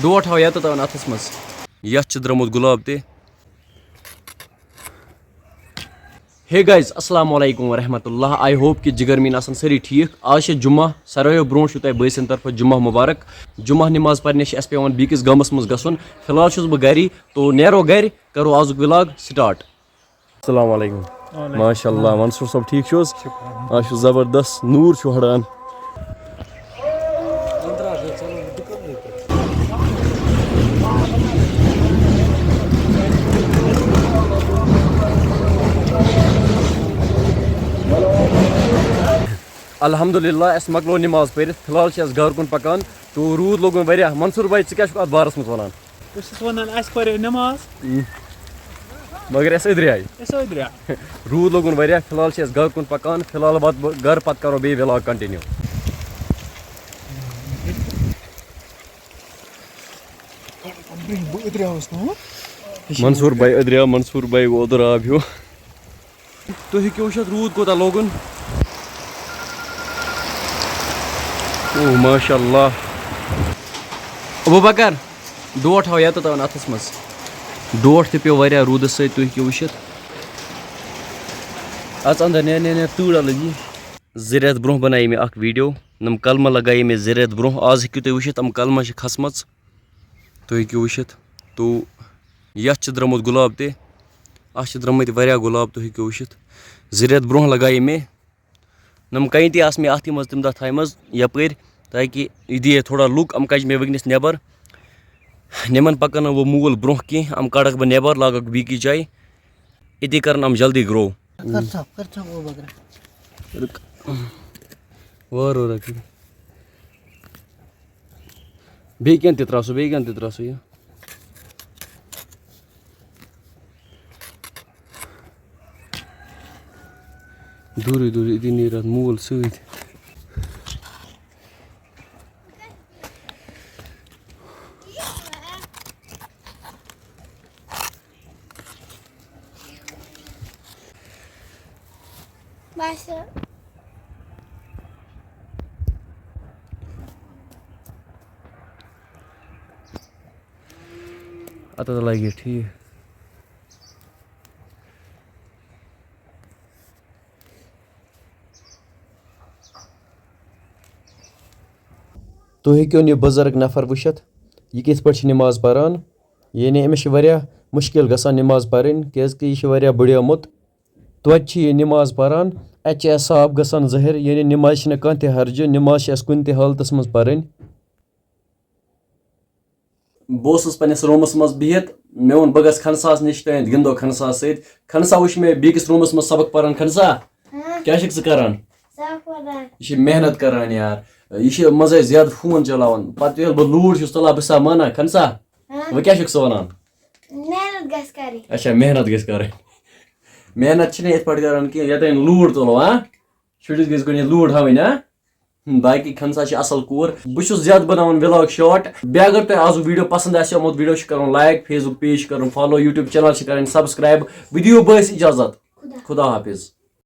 Dot हाव यत अथस मज यथ द्रमुत गुलाब ते हे गाइज अस्सलाम वालेकुम वरहमतुल्लाह आई होप कि जिगर मीन आसन सारी ठीक आज जुम्मा सारो ब्रो तुम बसन तरफ जुम्मा मुबारक जुम्मा नमाज पढ़ने पेवान बीकिस गामस मज गसन फिलहाल छुस बह गरी तो नेरो गर करो आजुक व्लॉग स्टार्ट। अस्सलाम वालेकुम माशाल्लाह मंसूर साहब ठीक छुस आज जबरदस्त नूर छु हड़ान अल्हम्दुलिल्लाह अस मकलो नमाज पढ़ फिलहाल घर कुन पकान तो रूद लोगन वरिया मंसूर भाई क्या अत बारस मज वन मगर अस अदर आए रूद लोगन वरिया फिलहाल घर कुन पकान फिलहाल घर पत करो बे व्लॉग कंटिन्यू। मंसूर भाई अदर मंसूर भाई उधर आव हो तुम हेको वुचित रूद कोता लोगन ओह माशाल्लाह अबू बकर डोट हाव यत अथस मज डोट ते पे वारिया रूद सत तुम हेको वुचित अच अंदर ने तूड़ लगी ज़रियत ब्रोह बनाई मे अख वीडियो नम कलमा लगाई मे ज़रियत ब्रोह आज हेको तुम वुचित अम कलमा खसमच तुम हेको वुचित तो यथ द्रमुत गुलाब ते अच द्रमुत वारिया गुलाब तुम हेको वुचित ज़रियत ब्रोह लगाई मे नम कहीं ते मे अथ मज तम दह थमज यपर ताकि यह दिए थोड़ा लुक अम कज मे वनस नबर नमन पकन वो मूल ब्रोह कह अम कड़क बह नबर लागक बीकी जाए ये कर अम जल्दी ग्रो बे क्या त्रासो यह दूरी दूरी इति नीर मूल सत अत लगे ठीक तुम हेको यह बुजुर्ग नफर वुचित यह कित पे नमाज पारान यानी अमिस मुश्किल गसान नमाज पढ़न क्या यह बुढ़ियोमुत तोत यह नमाज पारान अत साफ गसान ज़ाहिर यानी नमाज कह ते हर्ज नमाज कुन ते हालतस मज पढ़न बस पन्नस रूमस मज बिहित मे वोन बह गस खनसास निश तथ गिंदो खनसास सत खनसा वुच मे बीकिस रूमस मज सबक पारान खनसा क्या करान यह मेहनत करान यार यह मजे ज्यादा फोन चलावन पत बह लूर तुलान बह माना खनसा वह क्या वन अच्छा मेहनत ग मेहनत ये करान कह ये लूर तुलो हाँ शुरिस गो लूर हावन हाँ बाकी खनसा असल कोर बहुत ज्यादा बनान व्लॉग शॉर्ट बे अगर तुम आज वीडियो पसंद आमो वीडियो कर लाइक फेसबुक पेज कर फॉलो यूट्यूब चैनल कर सब्सक्राइब वीडियो बस इजाजत खुदा हाफिज।